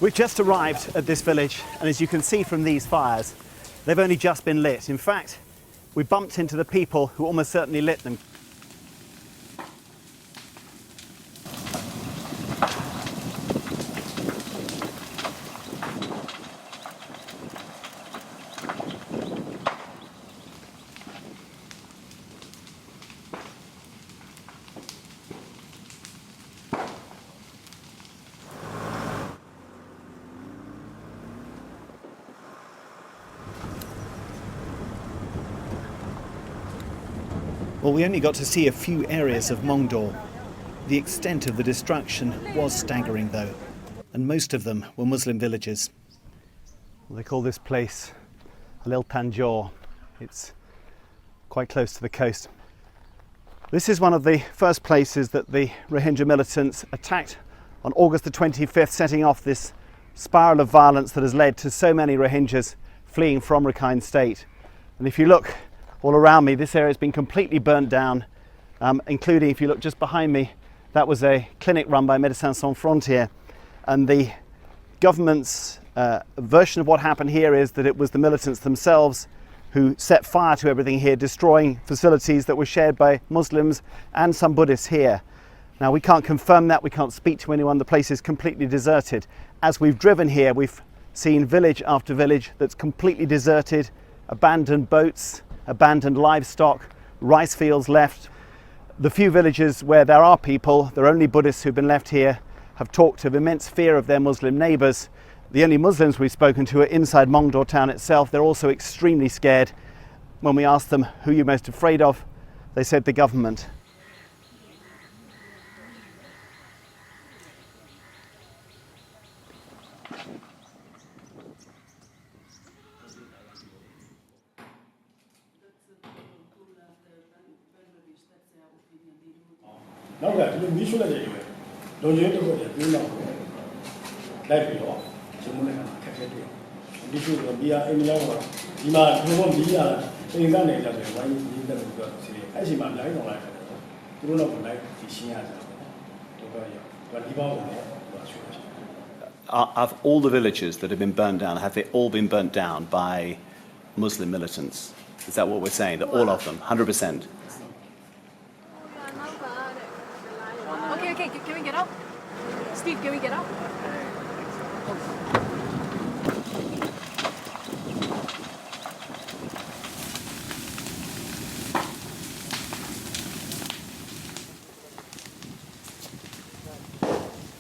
We've just arrived at this village, and as you can see from these fires, they've only just been lit. In fact, we bumped into the people who almost certainly lit them. Well, we only got to see a few areas of Mongdor. The extent of the destruction was staggering, though, and most of them were Muslim villages. Well, they call this place Lil Tanjore. It's quite close to the coast. This is one of the first places that the Rohingya militants attacked on August the 25th, setting off this spiral of violence that has led to so many Rohingyas fleeing from Rakhine State. And if you look all around me, this area has been completely burnt down, including, if you look just behind me, that was a clinic run by Médecins Sans Frontières. And the government's version of what happened here is that it was the militants themselves who set fire to everything here, destroying facilities that were shared by Muslims and some Buddhists here. Now, we can't confirm that, we can't speak to anyone, the place is completely deserted. As we've driven here, we've seen village after village that's completely deserted, abandoned boats, abandoned livestock, rice fields left. The few villages where there are people, there are only Buddhists who've been left here, have talked of immense fear of their Muslim neighbours. The only Muslims we've spoken to are inside Mongdor town itself. They're also extremely scared. When we asked them who you're most afraid of, they said the government. Of all the villages that have been burnt down, have they all been burnt down by Muslim militants? Is that what we're saying? That all of them, 100%? Okay, can we get up? Steve, can we get up?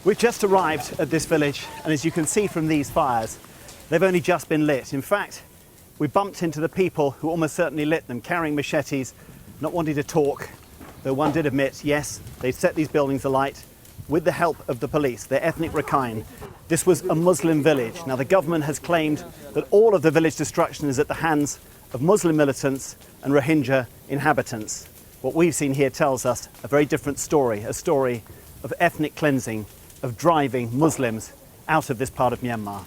We've just arrived at this village, and as you can see from these fires, they've only just been lit. In fact, we bumped into the people who almost certainly lit them, carrying machetes, not wanting to talk, though one did admit, yes, they'd set these buildings alight with the help of the police, their ethnic Rakhine. This was a Muslim village. Now, the government has claimed that all of the village destruction is at the hands of Muslim militants and Rohingya inhabitants. What we've seen here tells us a very different story, a story of ethnic cleansing, of driving Muslims out of this part of Myanmar.